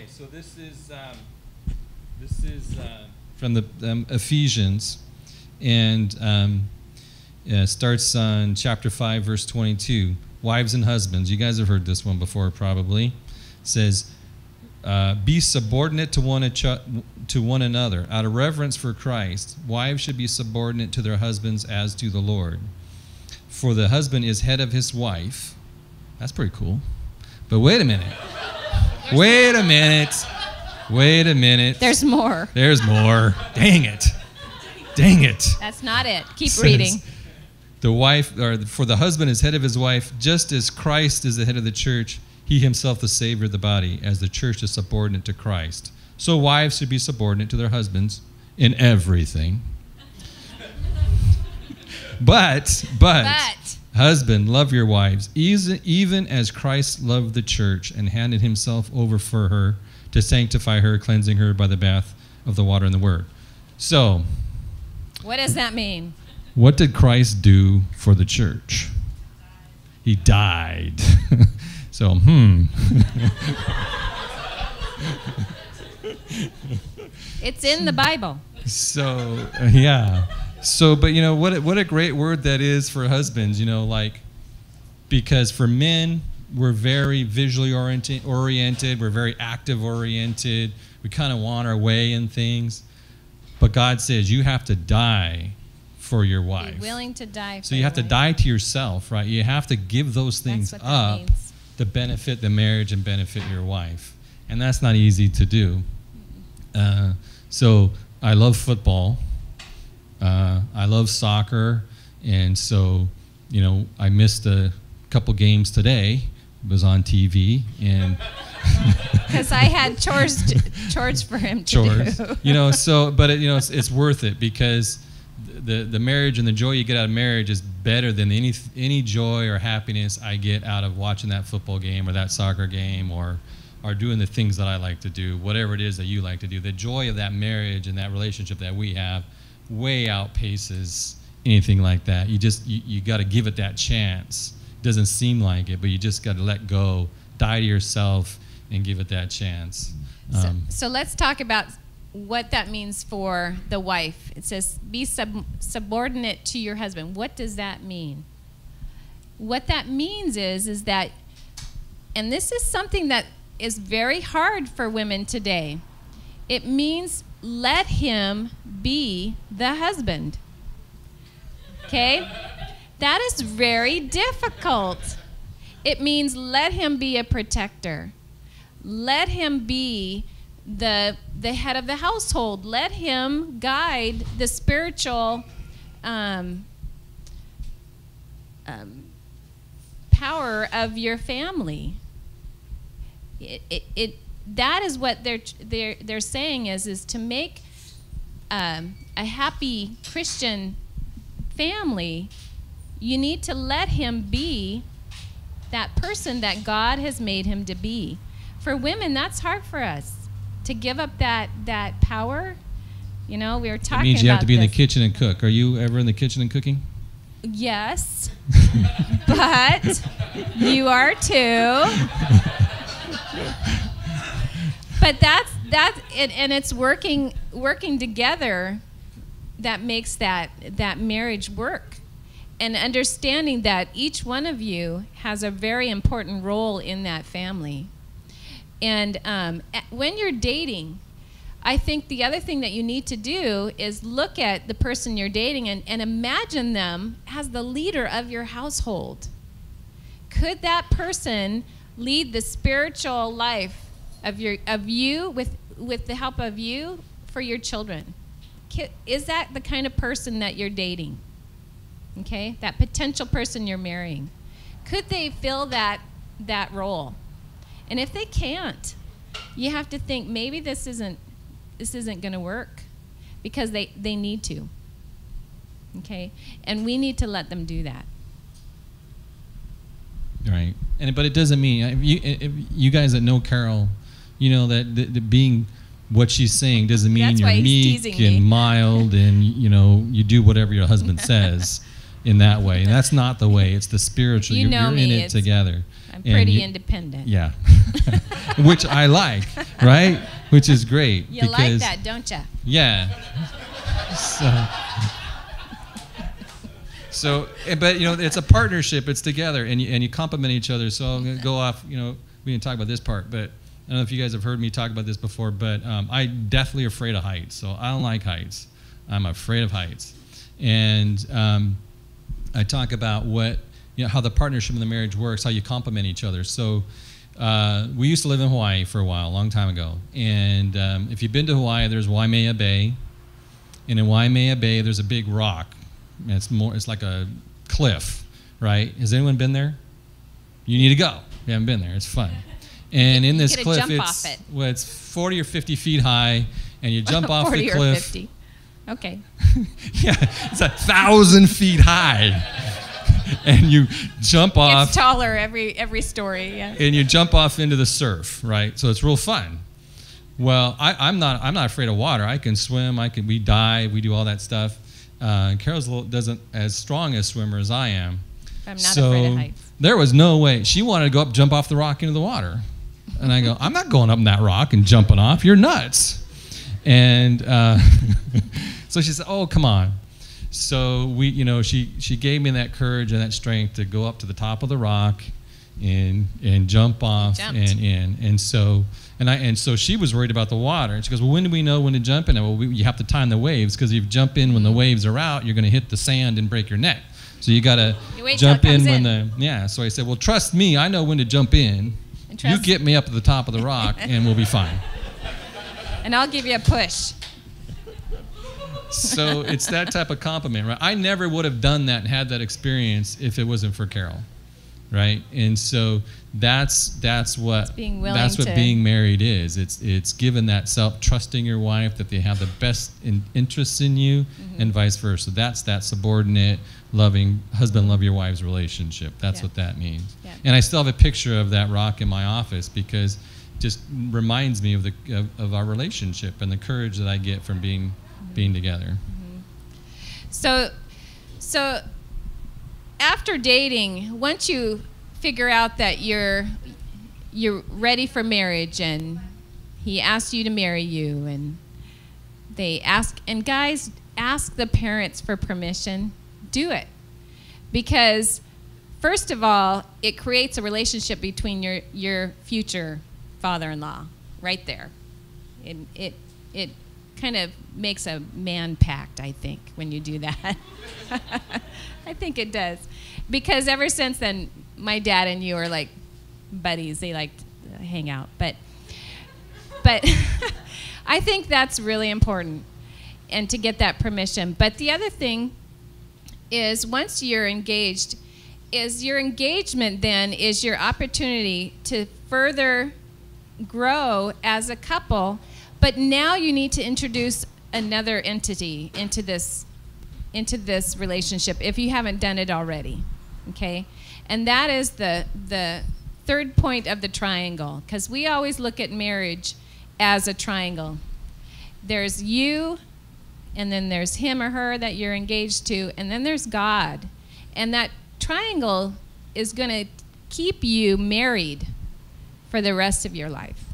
Okay, so this is from the Ephesians, and starts on chapter 5, verse 22. Wives and husbands, you guys have heard this one before probably. It says, be subordinate to one another. Out of reverence for Christ, wives should be subordinate to their husbands as to the Lord. For the husband is head of his wife. That's pretty cool. But wait a minute. Wait a minute. Wait a minute. There's more. There's more. Dang it. Dang it. That's not it. Keep reading. The wife, or for the husband is head of his wife, just as Christ is the head of the church, he himself the Savior of the body, as the church is subordinate to Christ. So wives should be subordinate to their husbands in everything. But husband, love your wives, even as Christ loved the church and handed himself over for her to sanctify her, cleansing her by the bath of the water and the word. So, what does that mean? What did Christ do for the church? He died. So, It's in the Bible. So, yeah. So, but you know, what a great word that is for husbands, you know, like, because for men, we're very visually oriented, we're very active oriented, we kind of want our way in things. But God says you have to die for your wife. Be willing to die for So you have to die to yourself, right? You have to give those things up to benefit the marriage and benefit your wife. And that's not easy to do. So I love football. I love soccer. And so, you know, I missed a couple games today. It was on TV. And because I had chores for him to do. You know, so, but it, you know, it's worth it, because the marriage and the joy you get out of marriage is better than any joy or happiness I get out of watching that football game or that soccer game or doing the things that I like to do, whatever it is that you like to do. The joy of that marriage and that relationship that we have way outpaces anything like that. You got to give it that chance. It doesn't seem like it, but you just got to let go, die to yourself, and give it that chance. So let's talk about what that means for the wife. It says, be subordinate to your husband. What does that mean? What that means is that, and this is something that is very hard for women today. It means let him be the husband. Okay? That is very difficult. It means let him be a protector. Let him be the head of the household. Let him guide the spiritual power of your family. That is what they're saying is to make a happy Christian family. You need to let him be that person that God has made him to be. For women, that's hard for us to give up that power. You know, we were talking about it means you have to be in the kitchen and cook. Are you ever in the kitchen and cooking? Yes, but you are too. But that's and it's working together that makes that marriage work. And understanding that each one of you has a very important role in that family. And when you're dating, I think the other thing that you need to do is look at the person you're dating and imagine them as the leader of your household. Could that person lead the spiritual life of you with the help of you for your children? Is that the kind of person that you're dating? Okay, that potential person you're marrying. Could they fill that role? And if they can't, you have to think maybe this isn't going to work, because they need to. Okay, and we need to let them do that. Right, but it doesn't mean if you guys that know Carol, you know that being what she's saying doesn't mean you're meek and mild and you do whatever your husband says in that way. And that's not the way. It's the spiritual. You're in it together. I'm pretty independent. Yeah, which I like. right? Which is great. You like that, don't you? Yeah. So, but it's a partnership. It's together, and you complement each other. So I'm going to go off. We didn't talk about this part, but I don't know if you guys have heard me talk about this before. But I'm definitely afraid of heights. So I don't like heights. I'm afraid of heights, and I talk about how the partnership in the marriage works, how you complement each other. So we used to live in Hawaii for a while, a long time ago. And if you've been to Hawaii, there's Waimea Bay, and in Waimea Bay there's a big rock. It's like a cliff, right? Has anyone been there? You need to go. You haven't been there. It's fun. And in this cliff, it's 40 or 50 feet high, and you jump off the cliff. 40 or 50. Okay. Yeah, it's 1,000 feet high, and you jump off. It's taller every story. Yeah. And you jump off into the surf, right? So it's real fun. Well, I'm not afraid of water. I can swim. We dive. We do all that stuff. Carol's doesn't as strong a swimmer as I am. I'm not afraid of heights. There was no way. She wanted to go up, jump off the rock into the water, and I go, I'm not going up in that rock and jumping off. You're nuts. And so she said, "Oh, come on." So she gave me that courage and that strength to go up to the top of the rock and jump off and in. And so she was worried about the water. And she goes, "Well, when do we know when to jump in?" Well, you have to time the waves, because if you jump in when the waves are out, you're going to hit the sand and break your neck. So you got to jump in when So I said, "Well, trust me. I know when to jump in. You get me up to the top of the rock, and we'll be fine." And I'll give you a push. So it's that type of compliment, right? I never would have done that and had that experience if it wasn't for Carol, right? And so that's what being married is. It's given that trusting your wife that they have the best interests in you, and vice versa. That's that subordinate, loving husband love your wives relationship. That's what that means. Yeah. And I still have a picture of that rock in my office, because just reminds me of our relationship and the courage that I get from being together. So after dating, once you figure out that you're ready for marriage, and he asks you to marry you, and guys ask the parents for permission, do it. Because first of all, it creates a relationship between your future father-in-law right there. It kind of makes a man pact, I think, when you do that. I think it does. Because ever since then, my dad and you are like buddies. They like to hang out. But I think that's really important, and to get that permission. But the other thing is, once you're engaged, your engagement then is your opportunity to further grow as a couple. But now you need to introduce another entity into this relationship if you haven't done it already, okay? And that is the third point of the triangle, because we always look at marriage as a triangle. There's you, and then there's him or her that you're engaged to, and then there's God. And that triangle is going to keep you married for the rest of your life.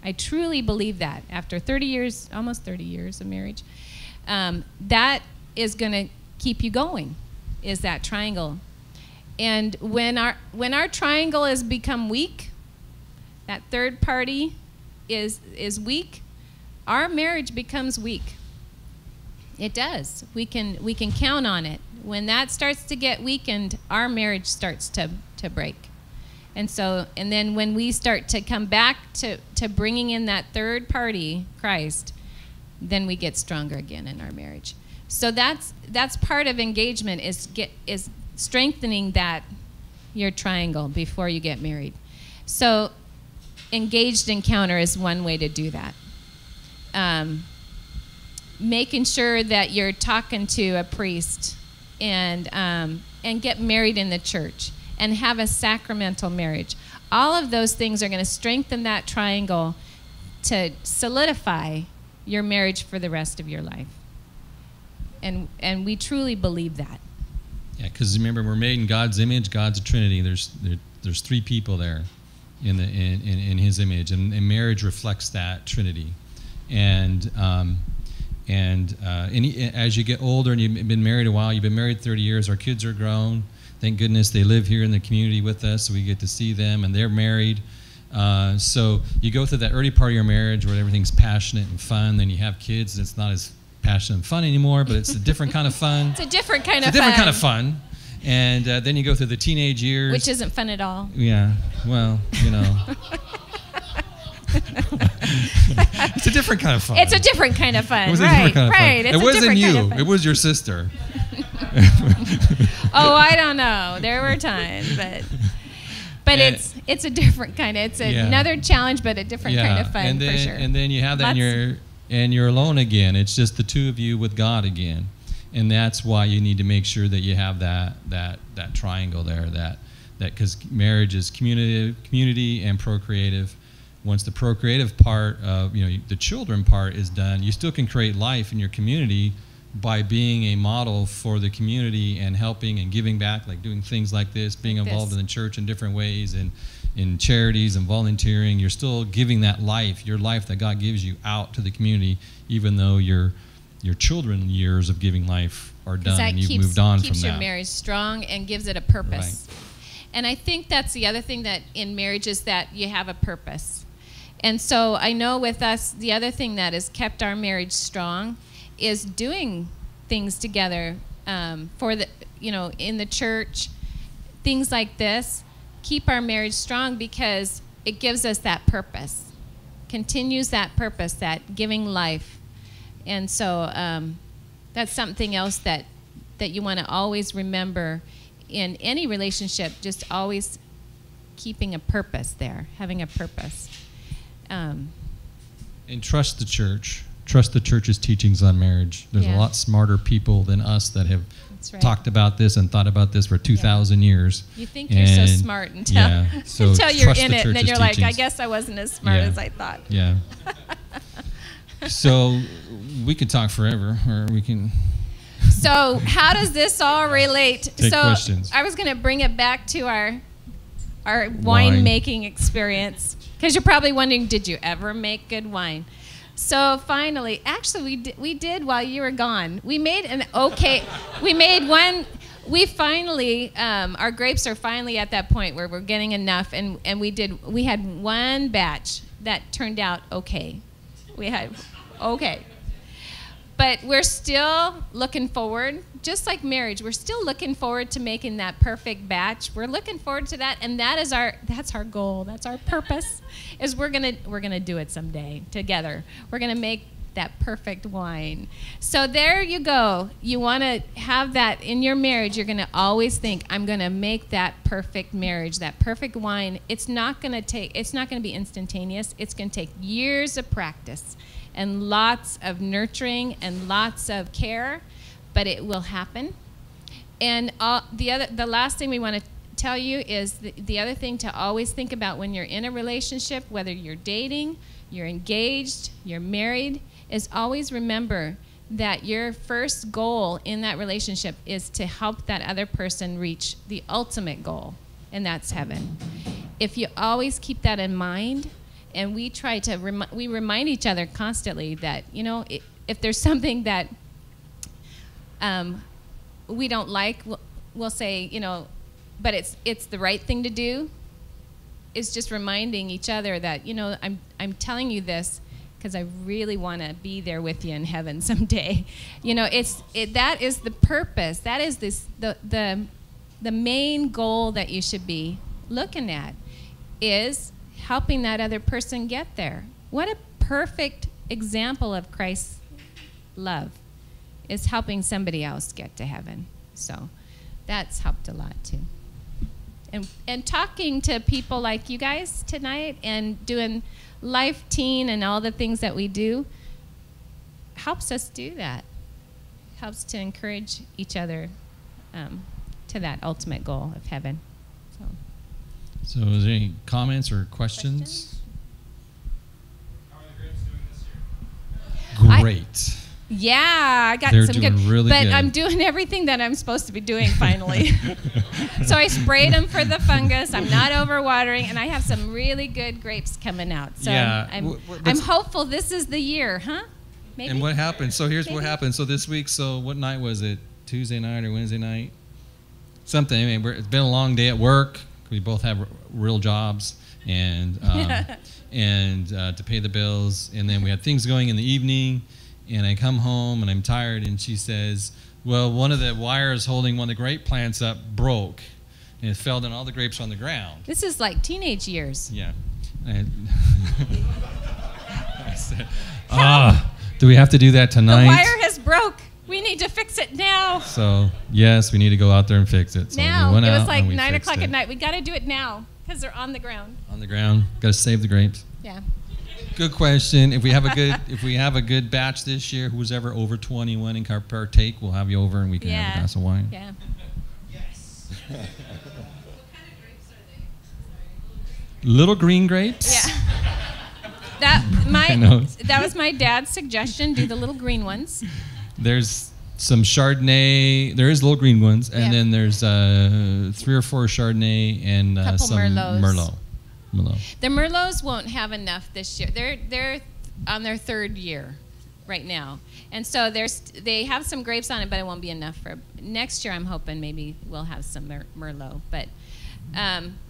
I truly believe that. After 30 years, almost 30 years of marriage, that is going to keep you going, is that triangle. And when our triangle has become weak, that third party is weak, our marriage becomes weak. It does. We can count on it. When that starts to get weakened, our marriage starts to break. And then when we start to come back to bringing in that third party, Christ, then we get stronger again in our marriage. So that's part of engagement, is strengthening your triangle before you get married. So engaged encounter is one way to do that. Making sure that you're talking to a priest and get married in the church, and have a sacramental marriage. All of those things are going to strengthen that triangle to solidify your marriage for the rest of your life. And we truly believe that. Yeah, because remember, we're made in God's image. God's a Trinity. There's three people there, in His image, and marriage reflects that Trinity. And as you get older and you've been married a while, you've been married 30 years, our kids are grown. Thank goodness they live here in the community with us, so we get to see them, and they're married. So you go through that early part of your marriage where everything's passionate and fun, then you have kids, and it's not as passionate and fun anymore, but it's a different kind of fun. It's a different kind of fun. It's a different kind of fun. And then you go through the teenage years. Which isn't fun at all. Yeah, well, you know. It's a different kind of fun. It's a different kind of fun. It was a different kind of fun. Right. It wasn't you. It was your sister. Oh, I don't know. There were times, but it's a different kind of. It's another challenge, but a different kind of fun for sure. And then you have that, and you're alone again. It's just the two of you with God again, and that's why you need to make sure that you have that triangle there. That because marriage is community and procreative. Once the procreative part of the children part is done, you still can create life in your community by being a model for the community and helping and giving back, like doing things like this, being involved in the church in different ways and in charities and volunteering. You're still giving that life, your life that God gives you, out to the community, even though your children years of giving life are done and you've moved on from that. Keeps your marriage strong and gives it a purpose. Right. And I think that's the other thing that in marriage is that you have a purpose. And so I know with us, the other thing that has kept our marriage strong is doing things together for the, in the church, things like this, keep our marriage strong because it gives us that purpose, continues that purpose, that giving life. And so that's something else that you want to always remember in any relationship, just always keeping a purpose there, having a purpose. And trust the church. Trust the church's teachings on marriage. There's a lot smarter people than us that have talked about this and thought about this for 2,000 years. You think you're so smart until, so until you're in it, and then you're teachings. like, I guess I wasn't as smart as I thought. Yeah. So we could talk forever, or we can... So how does this all relate? Take questions. I was going to bring it back to our wine-making experience. Because you're probably wondering, did you ever make good wine? So finally, actually we did while you were gone. We made our grapes are finally at that point where we're getting enough, and we had one batch that turned out okay. But we're still looking forward, just like marriage, we're still looking forward to making that perfect batch. We're looking forward to that, and that's our goal. That's our purpose. Is we're gonna do it someday together. We're gonna make that perfect wine. So there you go. You want to have that in your marriage. You're going to always think, I'm going to make that perfect marriage, that perfect wine. It's not going to be instantaneous. It's going to take years of practice and lots of nurturing and lots of care, but it will happen. And the last thing we want to tell you is the other thing to always think about when you're in a relationship, whether you're dating, you're engaged, you're married, is always remember that your first goal in that relationship is to help that other person reach the ultimate goal, and that's heaven. If you always keep that in mind, and we try to we remind each other constantly that, if there's something that we don't like, we'll say, but it's the right thing to do. It's just reminding each other that, I'm telling you this because I really want to be there with you in heaven someday. That is the purpose. That is the main goal that you should be looking at, is helping that other person get there. What a perfect example of Christ's love, is helping somebody else get to heaven. So that's helped a lot too. And talking to people like you guys tonight and doing Life Teen and all the things that we do helps us do that. Helps to encourage each other to that ultimate goal of heaven. So is there any comments or questions? How are the grapes doing this year? Great. Yeah, I got They're some doing good. really but good. I'm doing everything that I'm supposed to be doing finally. So I sprayed them for the fungus. I'm not overwatering, and I have some really good grapes coming out. So Yeah. I'm hopeful this is the year, huh? Maybe. And what happened? So here's what Maybe. happened. So this week, so what night was it? Tuesday night or Wednesday night? Something. I mean, it's been a long day at work. We both have real jobs, and to pay the bills. And then we had things going in the evening. And I come home and I'm tired, and she says, well, one of the wires holding one of the grape plants up broke, and it fell down, all the grapes on the ground. This is like teenage years. Yeah. And I said, do we have to do that tonight? The wire has broke. We need to fix it now. So, yes, we need to go out there and fix it. So now. we went It was out like and we 9 fixed o'clock it. at night. We got to do it now because they're on the ground. On the ground. Got to save the grapes. Yeah. Good question. If we have a good batch this year, who's ever over 21 and can partake, we'll have you over and we can have a glass of wine. Yeah. Yes. What kind of grapes are they? Little green grapes. Yeah. That I know. that was my dad's suggestion. Do the little green ones. There's some Chardonnay. There is little green ones, and Yeah. then there's 3 or 4 Chardonnay and Couple some Merlots. Merlot. The Merlots won't have enough this year. They're on their 3rd year right now, and so they have some grapes on it, but it won't be enough for next year. I'm hoping maybe we'll have some Merlot. But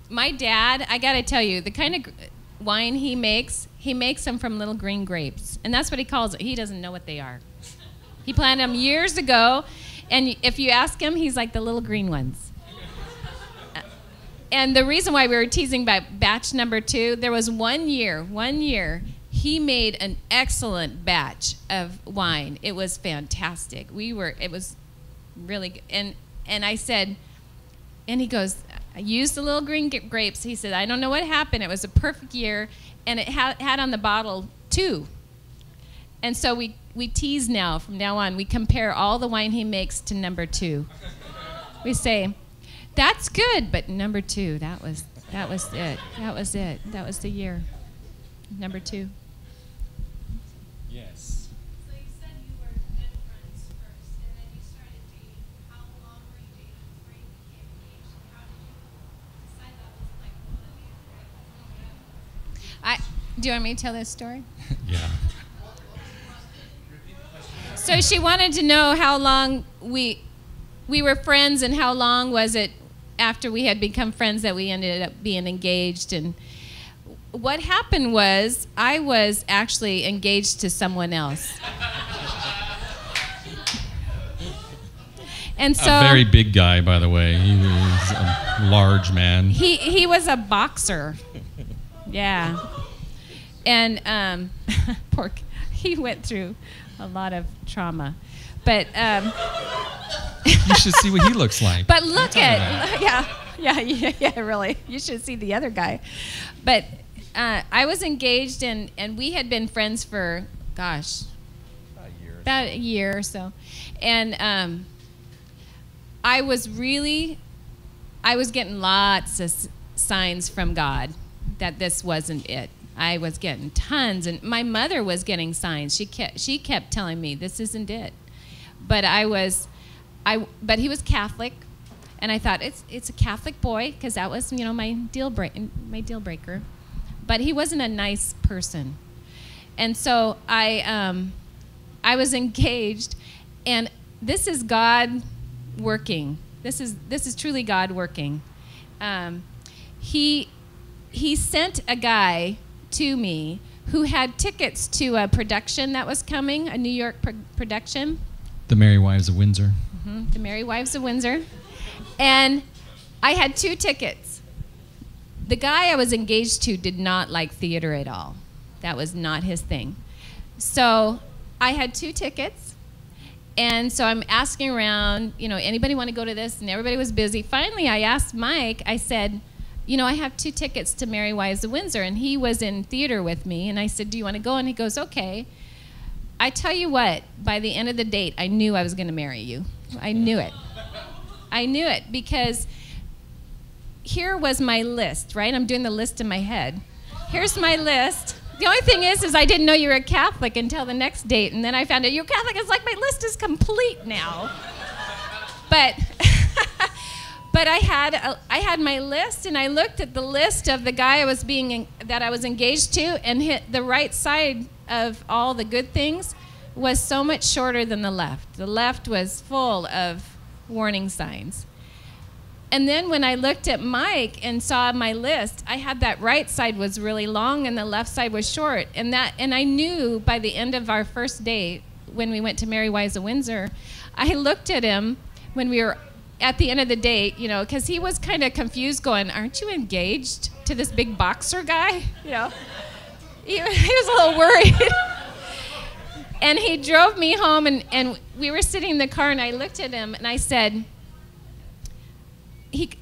my dad, I got to tell you, the kind of wine he makes them from little green grapes, and that's what he calls it. He doesn't know what they are. He planted them years ago, and if you ask him, he's like the little green ones. And the reason why we were teasing about batch number 2, there was one year, he made an excellent batch of wine. It was fantastic. It was really good. And I said, and he goes, I used the little green grapes. He said, I don't know what happened. It was a perfect year, and it had on the bottle 2. And so we tease now, from now on, we compare all the wine he makes to number 2. We say, that's good, but number 2, that was it. That was the year. Number 2. Yes. So you said you were good friends first, and then you started dating. How long were you dating before you became engaged? And how did you decide that was like one of you? Do you want me to tell this story? Yeah. So she wanted to know how long we were friends, and how long was it after we had become friends that we ended up being engaged. And what happened was I was actually engaged to someone else. And so A very big guy, by the way. He was a large man. he was a boxer. Yeah. And he went through a lot of trauma. But You should see what he looks like. But look at, yeah, really. You should see the other guy. But I was engaged, and we had been friends for, gosh, about a year or so. And I was getting lots of signs from God that this wasn't it. I was getting tons, and my mother was getting signs. She kept telling me this isn't it. But but he was Catholic, and I thought it's a Catholic boy, because that was my deal breaker. But he wasn't a nice person, and so I was engaged, and this is God working. This is truly God working. He sent a guy to me who had tickets to a production that was coming, a New York production. The Merry Wives of Windsor. The Merry Wives of Windsor. And I had 2 tickets. The guy I was engaged to did not like theater at all. That was not his thing. So I had 2 tickets. And so I'm asking around, anybody want to go to this? And everybody was busy. Finally, I asked Mike, I said, I have 2 tickets to Merry Wives of Windsor. And he was in theater with me. And I said, do you want to go? And he goes, okay. I tell you what, by the end of the date, I knew I was going to marry you. I knew it. I knew it, because here was my list, right? I'm doing the list in my head. Here's my list The only thing is I didn't know you were a Catholic until the next date, and then I found out you're Catholic. It's like my list is complete now. But but I had my list, and I looked at the list of the guy that I was engaged to, and hit the right side of all the good things was so much shorter than the left. The left was full of warning signs. And then when I looked at Mike and saw my list, I had that right side was really long and the left side was short. And I knew by the end of our first date, when we went to Mary Wise of Windsor, I looked at him when we were at the end of the date, you know, because he was kind of confused going, aren't you engaged to this big boxer guy? You know, he was a little worried. And he drove me home, and we were sitting in the car, and I looked at him, and I said, he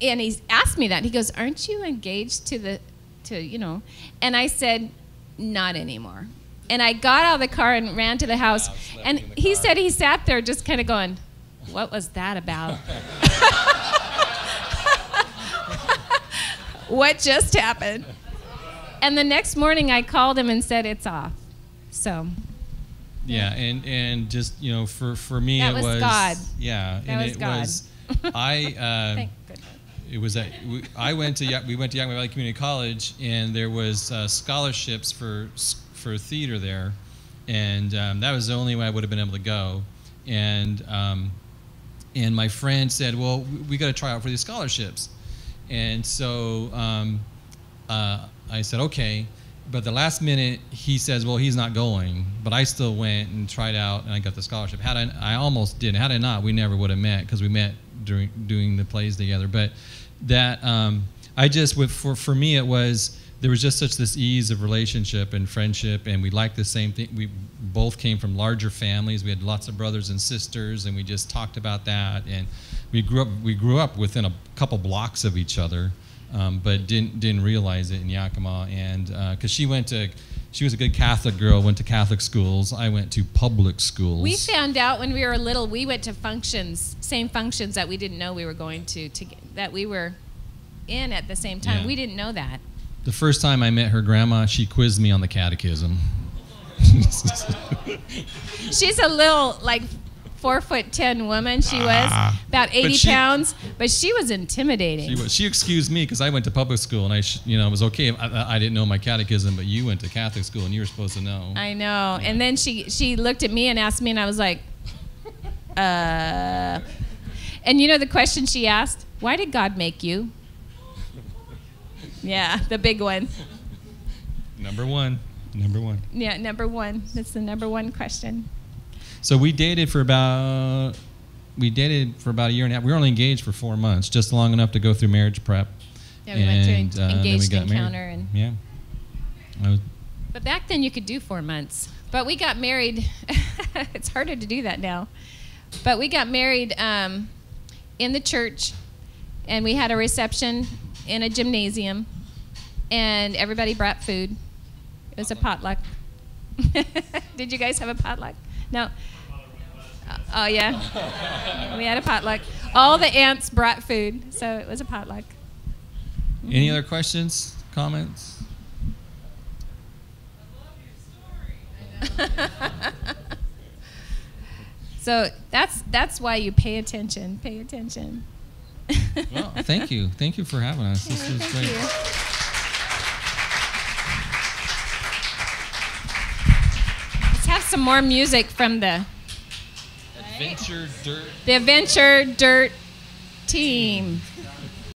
asked me that. He goes, aren't you engaged to you know? And I said, not anymore. And I got out of the car and ran to the house. And he said he sat there just kind of going, what was that about? What just happened? And the next morning I called him and said, it's off. So. Yeah, and just, you know, for me that it was God. Yeah, that and was it God. was I Thank goodness. it was we went to Yakima Valley Community College, and there was scholarships for theater there, and that was the only way I would have been able to go, and my friend said, well, we got to try out for these scholarships, and so I said okay. But the last minute, he says, well, he's not going. But I still went and tried out, and I got the scholarship. I almost did. Had I not, we never would have met, because we met during doing the plays together. But that, for me, it was, there was just such this ease of relationship and friendship, and we liked the same thing. We both came from larger families. We had lots of brothers and sisters, and we just talked about that. And we grew up within a couple blocks of each other. But didn't realize it in Yakima, and because she was a good Catholic girl, went to Catholic schools. I went to public schools. We found out when we were little, we went to same functions that we didn't know we were going to that we were in at the same time. Yeah. We didn't know that. The first time I met her grandma, she quizzed me on the catechism. She's a little, like, 4'10" woman. She was about 80 pounds, but she was intimidating. She excused me because I went to public school, and it was okay. I didn't know my catechism, but you went to Catholic school, and you were supposed to know. I know. Yeah. And then she looked at me and asked me, and I was like, And you know the question she asked? Why did God make you? Yeah, the big one. Number one. Yeah, number one. That's the number one question. So we dated for about a year and a half. We were only engaged for 4 months, just long enough to go through marriage prep. Yeah, we went to engaged encounter. And yeah. But back then you could do 4 months. But we got married. It's harder to do that now. But we got married in the church, and we had a reception in a gymnasium, and everybody brought food. It was a potluck. Did you guys have a potluck? No. Oh, yeah. We had a potluck. All the aunts brought food, so it was a potluck. Any other questions, comments? I love your story. So that's why you pay attention. Pay attention. Well, thank you. Thank you for having us. This was great. Let's have some more music from the Adventure Dirt. The Adventure Dirt team.